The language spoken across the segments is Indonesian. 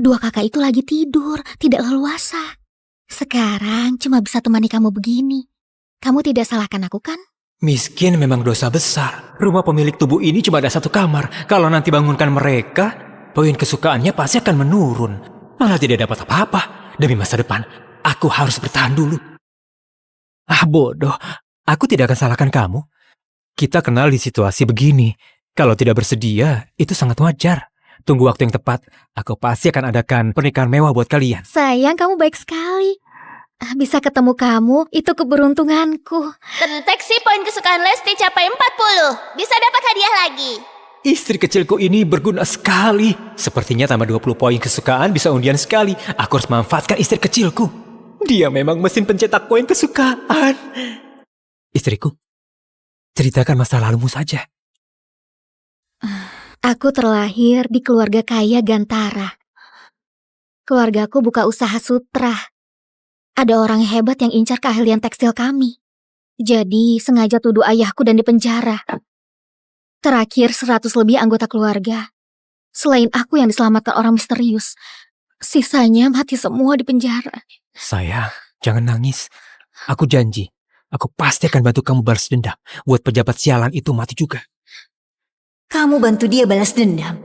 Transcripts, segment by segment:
Dua kakak itu lagi tidur, tidak leluasa. Sekarang cuma bisa temani kamu begini. Kamu tidak salahkan aku kan? Miskin memang dosa besar. Rumah pemilik tubuh ini cuma ada satu kamar. Kalau nanti bangunkan mereka, poin kesukaannya pasti akan menurun. Malah tidak dapat apa-apa. Demi masa depan, aku harus bertahan dulu. Ah, bodoh. Aku tidak akan salahkan kamu. Kita kenal di situasi begini. Kalau tidak bersedia, itu sangat wajar. Tunggu waktu yang tepat. Aku pasti akan adakan pernikahan mewah buat kalian. Sayang, kamu baik sekali. Bisa ketemu kamu, itu keberuntunganku. Terdeteksi poin kesukaan Lesti capai 40. Bisa dapat hadiah lagi. Istri kecilku ini berguna sekali. Sepertinya tambah 20 poin kesukaan bisa undian sekali. Aku harus memanfaatkan istri kecilku. Dia memang mesin pencetak poin kesukaan. Istriku, ceritakan masa lalumu saja. Aku terlahir di keluarga kaya Gantara. Keluargaku buka usaha sutra. Ada orang hebat yang incar keahlian tekstil kami. Jadi sengaja tuduh ayahku dan dipenjara. Terakhir 100 lebih anggota keluarga. Selain aku yang diselamatkan orang misterius. Sisanya mati semua di penjara. Sayang, jangan nangis. Aku janji, aku pasti akan bantu kamu balas dendam. Buat pejabat sialan itu mati juga. Kamu bantu dia balas dendam.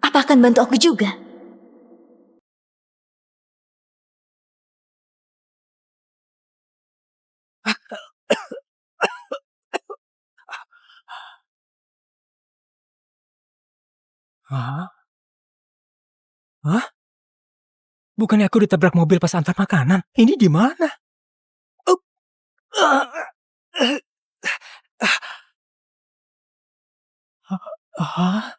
Apa akan bantu aku juga? Hah? Hah? Bukannya aku ditabrak mobil pas antar makanan? Ini di mana? Hah?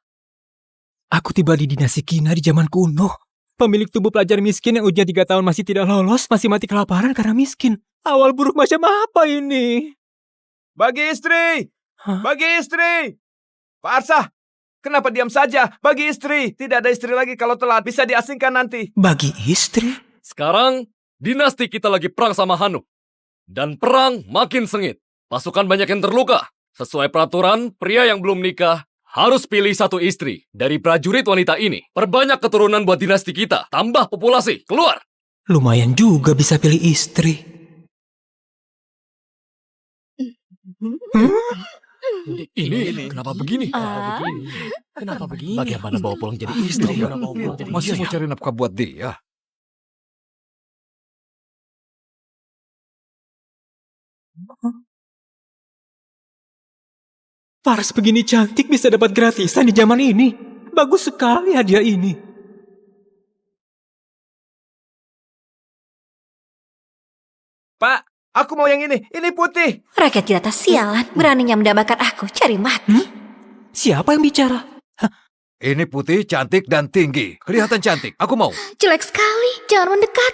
Aku tiba di dinasti Kina di zaman kuno. Pemilik tubuh pelajar miskin yang usia 3 tahun masih tidak lolos, masih mati kelaparan karena miskin. Awal buruk macam apa ini? Bagi istri! Hah? Bagi istri! Pak Arsah, kenapa diam saja? Bagi istri! Tidak ada istri lagi kalau telat. Bisa diasingkan nanti. Bagi istri? Sekarang, dinasti kita lagi perang sama Hanu. Dan perang makin sengit. Pasukan banyak yang terluka. Sesuai peraturan, pria yang belum nikah harus pilih satu istri dari prajurit wanita ini. Perbanyak keturunan buat dinasti kita. Tambah populasi. Keluar! Lumayan juga bisa pilih istri. Ini kenapa begini? Kenapa begini? Bagaimana bawa pulang jadi istri? Masih mau cari nafkah buat dia. Paras begini cantik bisa dapat gratisan di zaman ini. Bagus sekali hadiah ini. Pak, aku mau yang ini. Ini putih. Rakyat jelata sialan, beraninya mendambakan aku, cari mati. Siapa yang bicara? Ini putih, cantik, dan tinggi. Kelihatan cantik. Aku mau. Jelek sekali, jangan mendekat.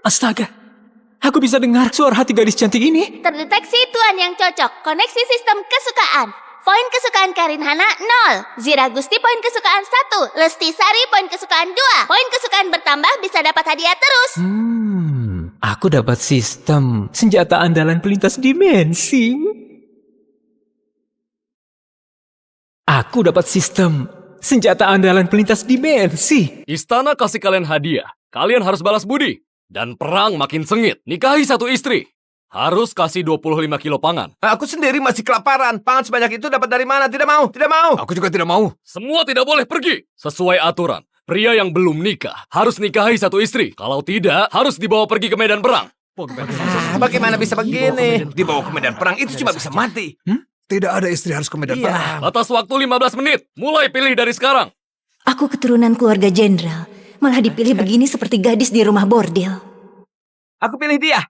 Astaga, aku bisa dengar suara hati gadis cantik ini. Terdeteksi tuan yang cocok. Koneksi sistem kesukaan. Poin kesukaan Karin Hana 0. Zira Gusti poin kesukaan 1. Lesti Sari poin kesukaan 2. Poin kesukaan bertambah bisa dapat hadiah terus. Aku dapat sistem senjata andalan pelintas dimensi. Aku dapat sistem senjata andalan pelintas dimensi. Istana kasih kalian hadiah. Kalian harus balas budi. Dan perang makin sengit. Nikahi satu istri. Harus kasih 25 kilo pangan. Aku sendiri masih kelaparan. Pangan sebanyak itu dapat dari mana? Tidak mau. Tidak mau. Aku juga tidak mau. Semua tidak boleh pergi. Sesuai aturan. Pria yang belum nikah harus nikahi satu istri. Kalau tidak, harus dibawa pergi ke medan perang. Bagaimana bisa begini? Dibawa ke medan perang itu cuma bisa mati. Tidak ada istri harus ke medan perang. Batas waktu 15 menit. Mulai pilih dari sekarang. Aku keturunan keluarga jenderal, malah dipilih begini seperti gadis di rumah bordil. Aku pilih dia.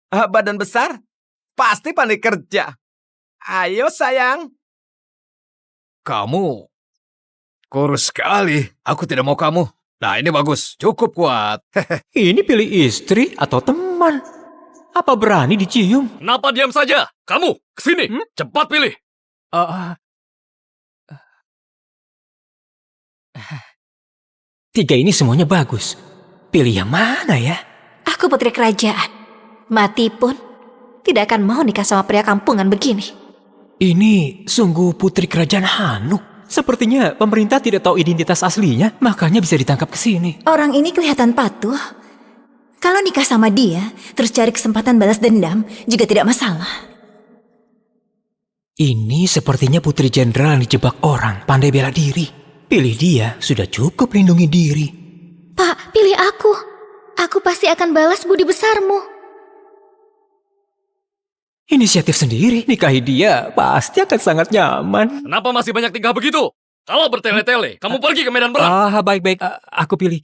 Badan besar, pasti pandai kerja. Ayo sayang. Kamu kurus sekali. Aku tidak mau kamu. Nah, ini bagus. Cukup kuat. Ini pilih istri atau teman? Apa berani dicium? Kenapa diam saja? Kamu, kesini. Cepat pilih. Tiga ini semuanya bagus. Pilih yang mana ya? Aku putri kerajaan. Mati pun tidak akan mau nikah sama pria kampungan begini. Ini sungguh putri kerajaan Hanuk. Sepertinya pemerintah tidak tahu identitas aslinya, makanya bisa ditangkap ke sini. Orang ini kelihatan patuh. Kalau nikah sama dia, terus cari kesempatan balas dendam, juga tidak masalah. Ini sepertinya putri jenderal yang dijebak orang, pandai bela diri. Pilih dia, sudah cukup lindungi diri. Pak, pilih aku. Aku pasti akan balas budi besarmu. Inisiatif sendiri, nikahi dia pasti akan sangat nyaman. Kenapa masih banyak tingkah begitu? Kalau bertele-tele, kamu pergi ke medan perang. Baik-baik, aku pilih.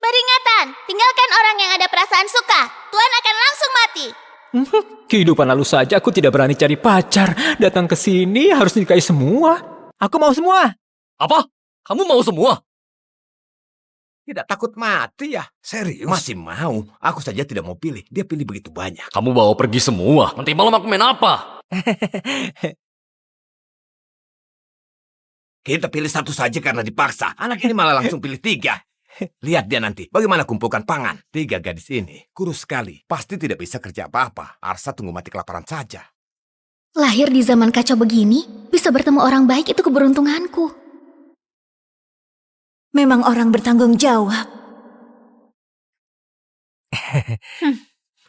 Peringatan, tinggalkan orang yang ada perasaan suka. Tuan akan langsung mati. Kehidupan lalu saja aku tidak berani cari pacar. Datang ke sini harus nikahi semua. Aku mau semua. Apa? Kamu mau semua? Tidak takut mati ya? Serius? Masih mau. Aku saja tidak mau pilih. Dia pilih begitu banyak. Kamu bawa pergi semua. Nanti malam aku main apa? Kita pilih satu saja karena dipaksa. Anak ini malah langsung pilih 3. Lihat dia nanti. Bagaimana kumpulkan pangan? 3 gadis ini. Kurus sekali. Pasti tidak bisa kerja apa-apa. Arsa tunggu mati kelaparan saja. Lahir di zaman kacau begini, bisa bertemu orang baik itu keberuntunganku. Memang orang bertanggung jawab.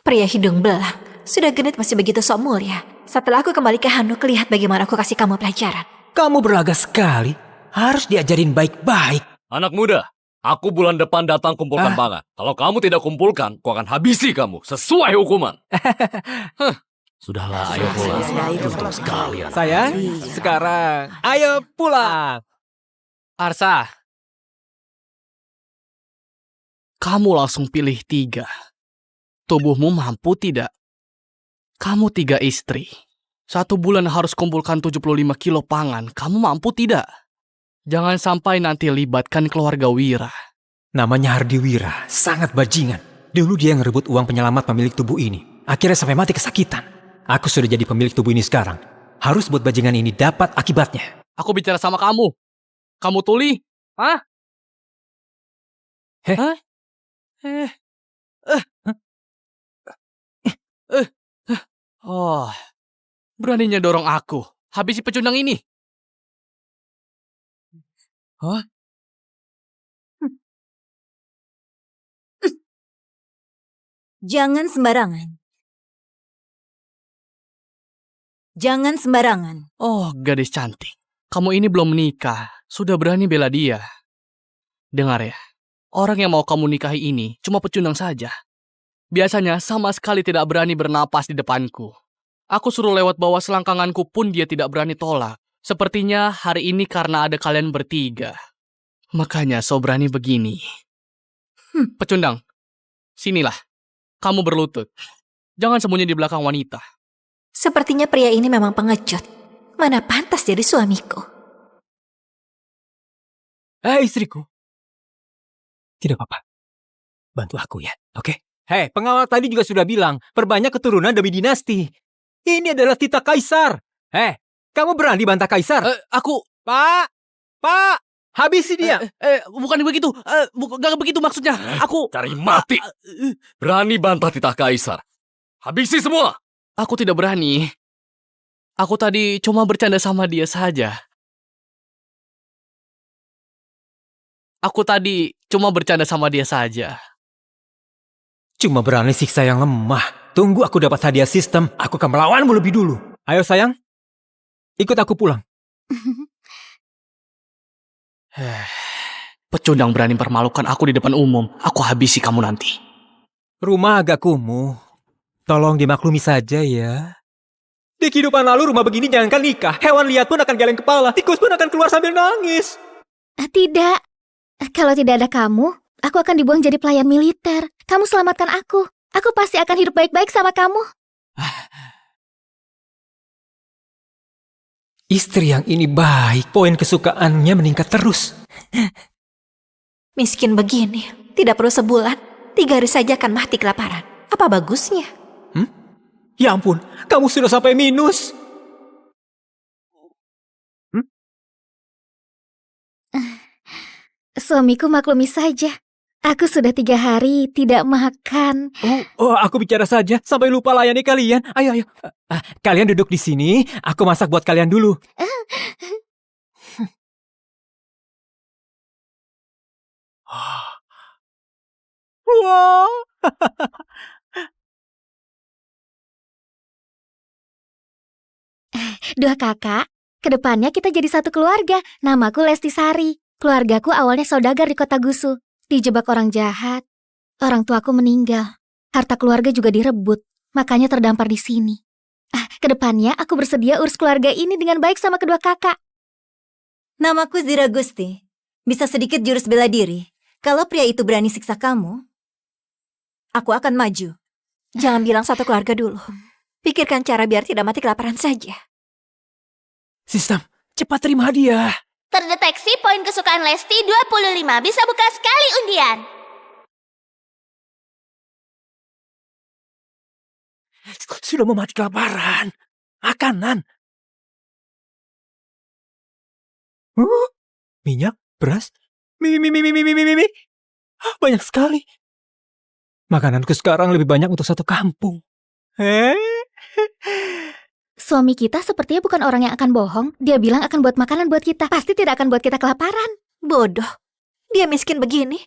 Pria hidung belang. Sudah genit masih begitu sok mulia. Setelah aku kembali ke Hanuk, lihat bagaimana aku kasih kamu pelajaran. Kamu berlaga sekali. Harus diajarin baik-baik. Anak muda, aku bulan depan datang kumpulkan pangan. Kalau kamu tidak kumpulkan, aku akan habisi kamu sesuai hukuman. Sudahlah, ayo pulang. Untuk sekalian. Sayang, sekarang ayo pulang. Arsa, kamu langsung pilih 3. Tubuhmu mampu tidak? Kamu 3 istri. 1 bulan harus kumpulkan 75 kilo pangan. Kamu mampu tidak? Jangan sampai nanti libatkan keluarga Wira. Namanya Hardi Wira, sangat bajingan. Dulu dia yang ngerebut uang penyelamat pemilik tubuh ini. Akhirnya sampai mati kesakitan. Aku sudah jadi pemilik tubuh ini sekarang. Harus buat bajingan ini dapat akibatnya. Aku bicara sama kamu. Kamu tuli? Hah? Heh? Hah? Oh, beraninya dorong aku. Habisi pecundang ini. Hah? Jangan sembarangan. Jangan sembarangan. Oh, gadis cantik. Kamu ini belum menikah. Sudah berani bela dia. Dengar ya. Orang yang mau kamu nikahi ini cuma pecundang saja. Biasanya sama sekali tidak berani bernapas di depanku. Aku suruh lewat bawah selangkanganku pun dia tidak berani tolak. Sepertinya hari ini karena ada kalian bertiga. Makanya so berani begini. Pecundang, sinilah. Kamu berlutut. Jangan sembunyi di belakang wanita. Sepertinya pria ini memang pengecut. Mana pantas jadi suamiku. Istriku. Tidak apa-apa. Bantu aku ya, oke? Hei, pengawal tadi juga sudah bilang, perbanyak keturunan demi dinasti. Ini adalah titah kaisar. Hei, kamu berani bantah kaisar? Pak, habisi dia. Bukan begitu. Gak begitu maksudnya. Aku... Cari mati. Berani bantah titah kaisar. Habisi semua. Aku tidak berani. Aku tadi cuma bercanda sama dia saja. Cuma berani siksa yang lemah. Tunggu aku dapat hadiah sistem, aku akan melawanmu lebih dulu. Ayo sayang, ikut aku pulang. Pecundang berani permalukan aku di depan umum. Aku habisi kamu nanti. Rumah agak kumuh. Tolong dimaklumi saja ya. Di kehidupan lalu rumah begini jangankan nikah. Hewan liar pun akan geleng kepala. Tikus pun akan keluar sambil nangis. Tidak. Kalau tidak ada kamu, aku akan dibuang jadi pelayan militer. Kamu selamatkan aku. Aku pasti akan hidup baik-baik sama kamu. Istri yang ini baik. Poin kesukaannya meningkat terus. Miskin begini, tidak perlu sebulan. 3 hari saja akan mati kelaparan. Apa bagusnya? Ya ampun, kamu sudah sampai minus. Suamiku maklumi saja. Aku sudah 3 hari tidak makan. Aku bicara saja sampai lupa layani kalian. Ayo, ayo. Kalian duduk di sini, aku masak buat kalian dulu. Wow. Dua kakak, kedepannya kita jadi satu keluarga. Namaku Lesti Sari. Keluargaku awalnya saudagar di kota Gusu. Dijebak orang jahat. Orang tuaku meninggal. Harta keluarga juga direbut. Makanya terdampar di sini. Kedepannya aku bersedia urus keluarga ini dengan baik sama kedua kakak. Namaku Zira Gusti. Bisa sedikit jurus bela diri. Kalau pria itu berani siksa kamu, aku akan maju. Jangan bilang satu keluarga dulu. Pikirkan cara biar tidak mati kelaparan saja. Sistem, cepat terima hadiah. Terdeteksi poin kesukaan Lesti 25. Bisa buka sekali undian. Sudah mau mati kelaparan. Makanan. Minyak, beras, mie. Banyak sekali. Makananku sekarang lebih banyak untuk satu kampung. Suami kita sepertinya bukan orang yang akan bohong. Dia bilang akan buat makanan buat kita. Pasti tidak akan buat kita kelaparan. Bodoh. Dia miskin begini.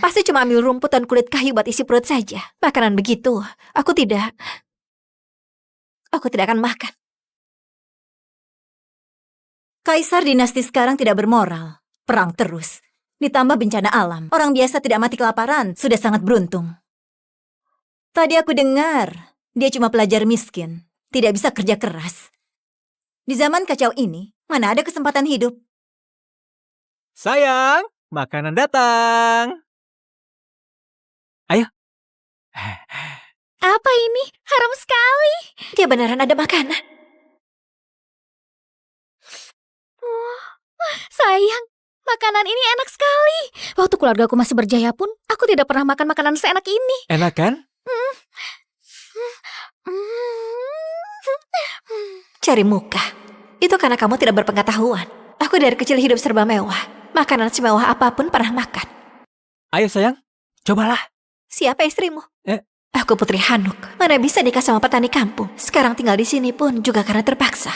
Pasti cuma ambil rumput dan kulit kayu buat isi perut saja. Makanan begitu, aku tidak akan makan. Kaisar dinasti sekarang tidak bermoral. Perang terus. Ditambah bencana alam. Orang biasa tidak mati kelaparan sudah sangat beruntung. Tadi aku dengar, dia cuma pelajar miskin. Tidak bisa kerja keras. Di zaman kacau ini, mana ada kesempatan hidup? Sayang, makanan datang. Ayo. Apa ini? Harum sekali. Dia beneran ada makanan. Sayang, makanan ini enak sekali. Waktu keluargaku masih berjaya pun, aku tidak pernah makan makanan seenak ini. Enak kan? Cari muka. Itu karena kamu tidak berpengetahuan. Aku dari kecil hidup serba mewah. Makanan semewah apapun pernah makan. Ayo sayang, cobalah. Siapa istrimu? Eh. Aku Putri Hanuk. Mana bisa nikah sama petani kampung. Sekarang tinggal di sini pun juga karena terpaksa.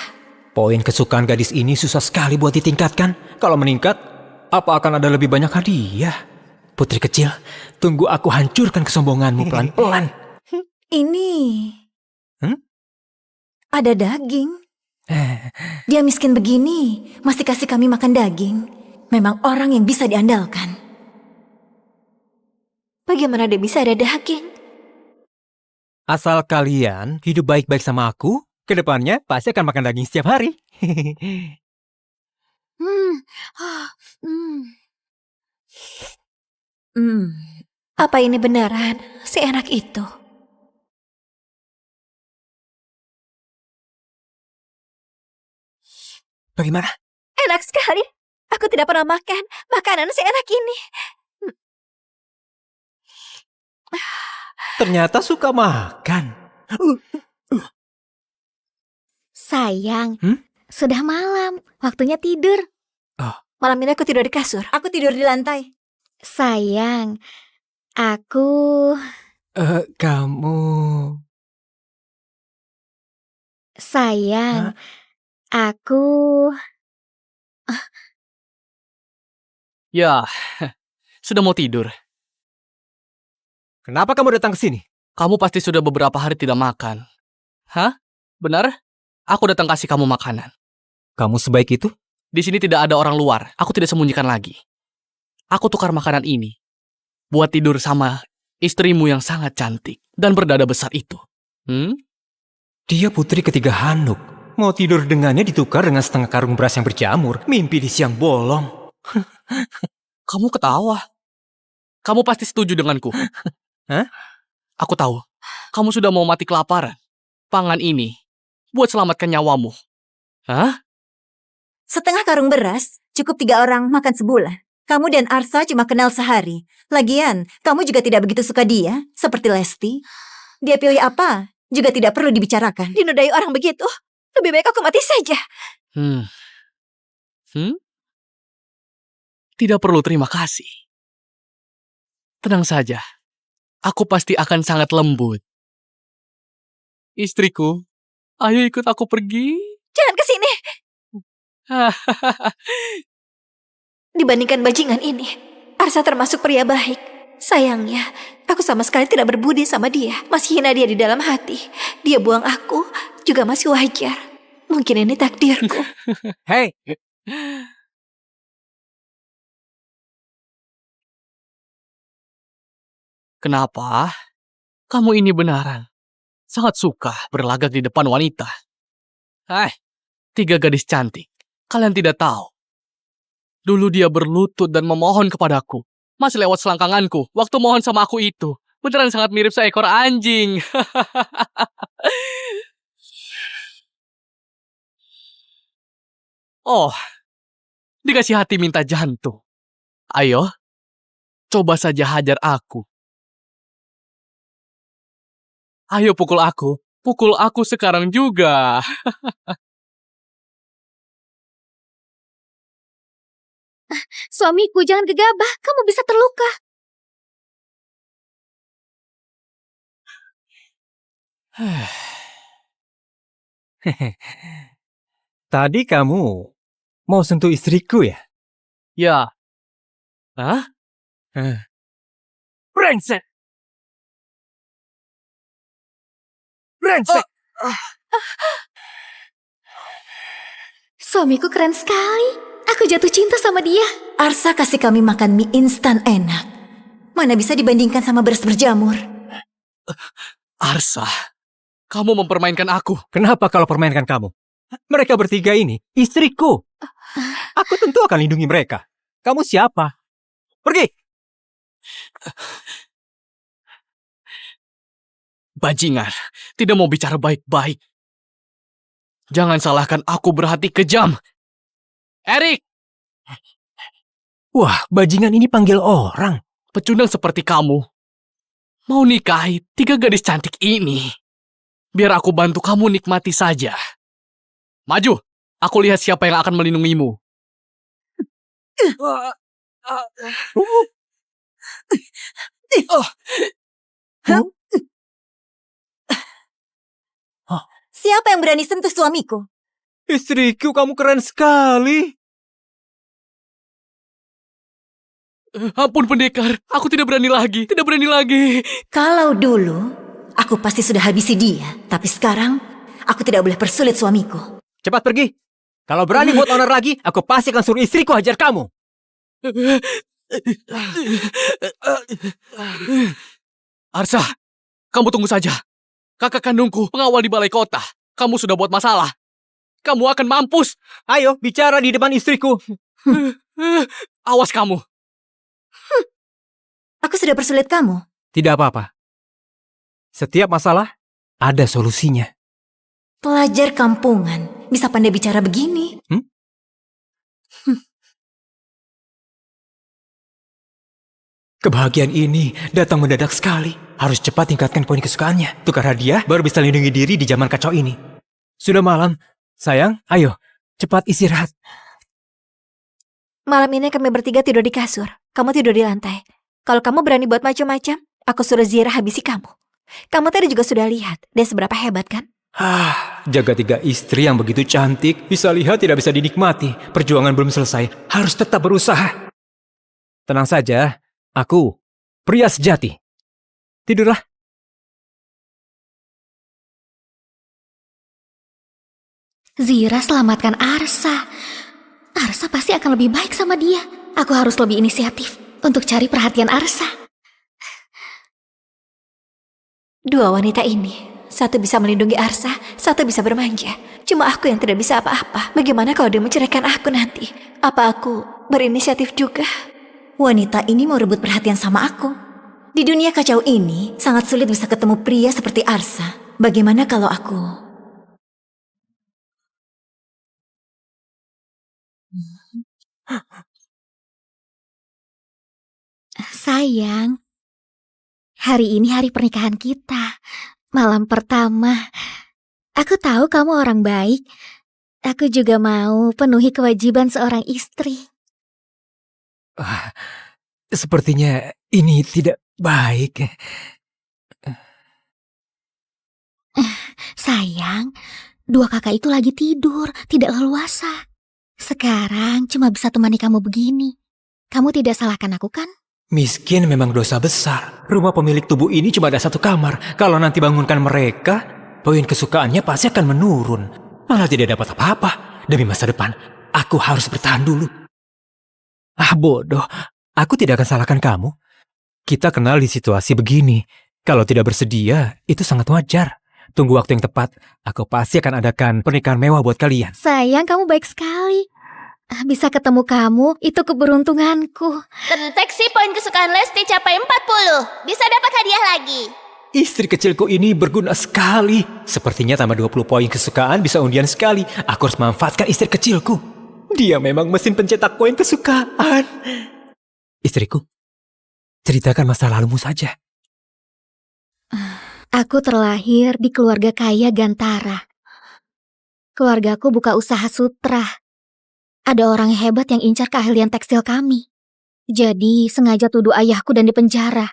Poin kesukaan gadis ini susah sekali buat ditingkatkan. Kalau meningkat, apa akan ada lebih banyak hadiah? Putri kecil, tunggu aku hancurkan kesombonganmu pelan-pelan. Ini... Ada daging. Dia miskin begini, masih kasih kami makan daging. Memang orang yang bisa diandalkan. Bagaimana dia bisa ada daging? Asal kalian hidup baik-baik sama aku, kedepannya pasti akan makan daging setiap hari. Apa ini beneran seenak itu? Bagaimana? Enak sekali. Aku tidak pernah makan makanan seenak ini. Ternyata suka makan. Sayang, sudah malam. Waktunya tidur. Malam ini aku tidur di kasur. Aku tidur di lantai. Sayang, aku... Kamu... Sayang, aku... Ya, sudah mau tidur. Kenapa kamu datang ke sini? Kamu pasti sudah beberapa hari tidak makan. Hah? Benar? Aku datang kasih kamu makanan. Kamu sebaik itu? Di sini tidak ada orang luar. Aku tidak sembunyikan lagi. Aku tukar makanan ini buat tidur sama istrimu yang sangat cantik dan berdada besar itu. Dia putri ketiga Hanuk. Mau tidur dengannya ditukar dengan setengah karung beras yang berjamur. Mimpi di siang bolong. Kamu ketawa. Kamu pasti setuju denganku. Hah? Aku tahu. Kamu sudah mau mati kelaparan. Pangan ini buat selamatkan nyawamu. Hah? Setengah karung beras, cukup 3 orang makan sebulan. Kamu dan Arsa cuma kenal sehari. Lagian, kamu juga tidak begitu suka dia, seperti Lesti. Dia pilih apa, juga tidak perlu dibicarakan. Dinodai orang begitu, lebih baik aku mati saja. Tidak perlu terima kasih. Tenang saja. Aku pasti akan sangat lembut. Istriku, ayo ikut aku pergi. Jangan ke sini. Dibandingkan bajingan ini, Arsa termasuk pria baik. Sayangnya, aku sama sekali tidak berbudi sama dia. Masih hina dia di dalam hati. Dia buang aku juga masih wajar. Mungkin ini takdirku. Hei, Kenapa? Kamu ini benaran sangat suka berlagak di depan wanita. Tiga gadis cantik. Kalian tidak tahu. Dulu dia berlutut dan memohon kepadaku. Masih lewat selangkanganku waktu mohon sama aku itu. Beneran sangat mirip seekor anjing. Oh, dikasih hati minta jantung. Ayo, coba saja hajar aku. Ayo pukul aku sekarang juga. Suamiku, jangan gegabah, kamu bisa terluka. tadi kamu mau sentuh istriku ya? Ya. Hah? Brengsek! Brengsek! Suamiku keren sekali. Aku jatuh cinta sama dia. Arsa kasih kami makan mie instan enak. Mana bisa dibandingkan sama beras berjamur. Arsa, kamu mempermainkan aku. Kenapa kalau permainkan kamu? Mereka bertiga ini istriku. Aku tentu akan lindungi mereka. Kamu siapa? Pergi! Bajingan, tidak mau bicara baik-baik. Jangan salahkan aku berhati kejam. Erik! Wah, bajingan ini panggil orang. Pecundang seperti kamu mau nikahi tiga gadis cantik ini. Biar aku bantu kamu nikmati saja. Maju, aku lihat siapa yang akan melindungimu. Siapa yang berani sentuh suamiku? Istriku, kamu keren sekali. Ampun pendekar, aku tidak berani lagi. Kalau dulu, aku pasti sudah habisi dia. Tapi sekarang, aku tidak boleh persulit suamiku. Cepat pergi. Kalau berani buat onar lagi, aku pasti akan suruh istriku hajar kamu. Arsa, kamu tunggu saja. Kakak kandungku pengawal di balai kota. Kamu sudah buat masalah. Kamu akan mampus. Ayo, bicara di depan istriku. Awas kamu. Aku sudah persulit kamu. Tidak apa-apa. Setiap masalah, ada solusinya. Pelajar kampungan, bisa pandai bicara begini. Kebahagiaan ini datang mendadak sekali. Harus cepat tingkatkan poin kesukaannya. Tukar hadiah, baru bisa lindungi diri di zaman kacau ini. Sudah malam. Sayang, ayo. Cepat istirahat. Malam ini kami bertiga tidur di kasur. Kamu tidur di lantai. Kalau kamu berani buat macam-macam, aku suruh Zira habisi kamu. Kamu tadi juga sudah lihat, dia seberapa hebat kan? Jaga tiga istri yang begitu cantik, bisa lihat tidak bisa dinikmati. Perjuangan belum selesai, harus tetap berusaha. Tenang saja, aku pria sejati. Tidurlah. Zira selamatkan Arsa. Arsa pasti akan lebih baik sama dia. Aku harus lebih inisiatif untuk cari perhatian Arsa. Dua wanita ini, satu bisa melindungi Arsa, satu bisa bermanja. Cuma aku yang tidak bisa apa-apa. Bagaimana kalau dia menceraikan aku nanti? Apa aku berinisiatif juga? Wanita ini mau rebut perhatian sama aku. Di dunia kacau ini, sangat sulit bisa ketemu pria seperti Arsa. Bagaimana kalau aku... Sayang, hari ini hari pernikahan kita. Malam pertama. Aku tahu kamu orang baik. Aku juga mau penuhi kewajiban seorang istri. sepertinya ini tidak baik. Sayang, dua kakak itu lagi tidur, tidak leluasa. Sekarang cuma bisa temani kamu begini. Kamu tidak salahkan aku kan? Miskin memang dosa besar. Rumah pemilik tubuh ini cuma ada satu kamar. Kalau nanti bangunkan mereka, poin kesukaannya pasti akan menurun. Malah tidak dapat apa-apa. Demi masa depan, aku harus bertahan dulu. Ah, bodoh. Aku tidak akan salahkan kamu. Kita kenal di situasi begini. Kalau tidak bersedia, itu sangat wajar. Tunggu waktu yang tepat, aku pasti akan adakan pernikahan mewah buat kalian. Sayang, kamu baik sekali. Bisa ketemu kamu, itu keberuntunganku. Terdeteksi poin kesukaan Lesti capai 40. Bisa dapat hadiah lagi. Istri kecilku ini berguna sekali. Sepertinya tambah 20 poin kesukaan bisa undian sekali. Aku harus memanfaatkan istri kecilku. Dia memang mesin pencetak poin kesukaan. Istriku, ceritakan masa lalumu saja. Aku terlahir di keluarga kaya Gantara. Keluargaku buka usaha sutra. Ada orang hebat yang incar keahlian tekstil kami. Jadi sengaja tuduh ayahku dan dipenjara.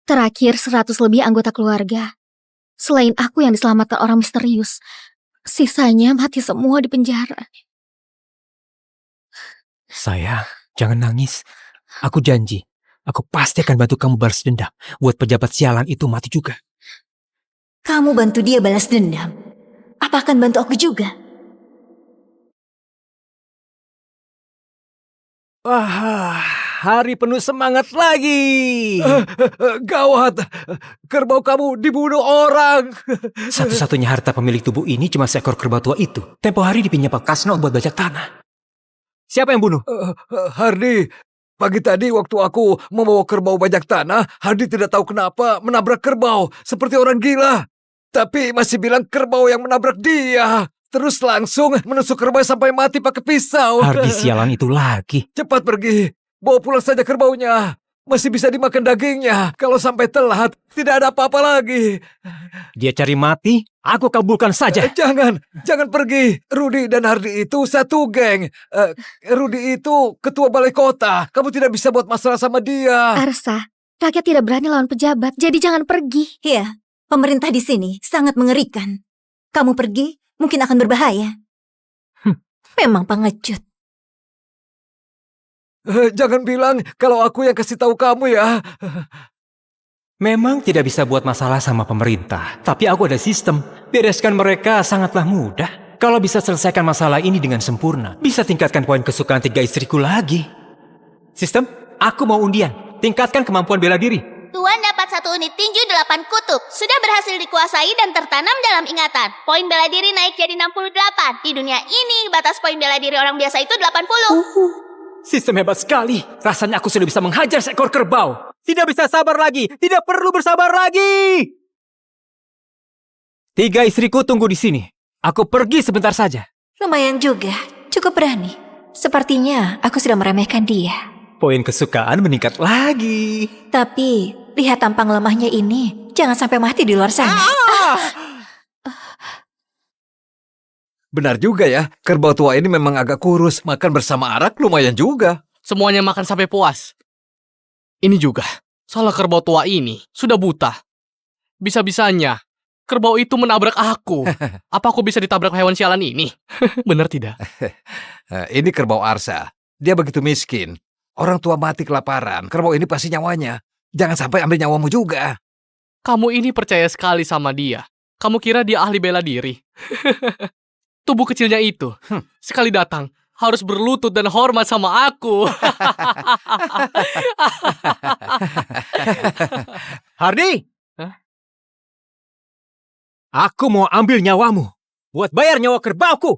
Terakhir 100 lebih anggota keluarga. Selain aku yang diselamatkan orang misterius. Sisanya mati semua di penjara. Sayang, jangan nangis. Aku janji, aku pasti akan bantu kamu balas dendam. Buat pejabat sialan itu mati juga. Kamu bantu dia balas dendam. Apa akan bantu aku juga? Wah, hari penuh semangat lagi. Gawat, kerbau kamu dibunuh orang. Satu-satunya harta pemilik tubuh ini cuma seekor kerbau tua itu. Tempo hari dipinjam Pak Kasno buat bajak tanah. Siapa yang bunuh? Hardi, pagi tadi waktu aku membawa kerbau bajak tanah, Hardi tidak tahu kenapa menabrak kerbau seperti orang gila. Tapi masih bilang kerbau yang menabrak dia. Terus langsung menusuk kerbau sampai mati pakai pisau. Hardi sialan itu lagi. Cepat pergi, bawa pulang saja kerbaunya. Masih bisa dimakan dagingnya. Kalau sampai telat, tidak ada apa-apa lagi. Dia cari mati, aku kabulkan saja. Jangan pergi. Rudi dan Hardi itu satu geng. Rudi itu ketua balai kota. Kamu tidak bisa buat masalah sama dia. Arsa, rakyat tidak berani lawan pejabat, jadi jangan pergi. Iya, pemerintah di sini sangat mengerikan. Kamu pergi, mungkin akan berbahaya. Memang pengecut. Jangan bilang kalau aku yang kasih tahu kamu ya. Memang tidak bisa buat masalah sama pemerintah, tapi aku ada sistem. Bereskan mereka sangatlah mudah. Kalau bisa selesaikan masalah ini dengan sempurna, bisa tingkatkan poin kesukaan 3 istriku lagi. Sistem, aku mau undian. Tingkatkan kemampuan bela diri. Tuan dapat 1 unit tinju 8 kutub. Sudah berhasil dikuasai dan tertanam dalam ingatan. Poin bela diri naik jadi 68. Di dunia ini, batas poin bela diri orang biasa itu 80. Sistem hebat sekali. Rasanya aku sudah bisa menghajar seekor kerbau. Tidak bisa sabar lagi. Tidak perlu bersabar lagi. 3 istriku tunggu di sini. Aku pergi sebentar saja. Lumayan juga, cukup berani. Sepertinya aku sudah meremehkan dia. Poin kesukaan meningkat lagi. Tapi, lihat tampang lemahnya ini. Jangan sampai mati di luar sana. Benar juga ya, kerbau tua ini memang agak kurus. Makan bersama arak lumayan juga. Semuanya makan sampai puas. Ini juga, salah kerbau tua ini sudah buta. Bisa-bisanya, kerbau itu menabrak aku. Apa aku bisa ditabrak hewan sialan ini? Benar tidak? Ini kerbau Arsa. Dia begitu miskin. Orang tua mati kelaparan. Kerbau ini pasti nyawanya. Jangan sampai ambil nyawamu juga. Kamu ini percaya sekali sama dia. Kamu kira dia ahli bela diri? Tubuh kecilnya itu, sekali datang, harus berlutut dan hormat sama aku. Hardi! Aku mau ambil nyawamu. Buat bayar nyawa kerbauku.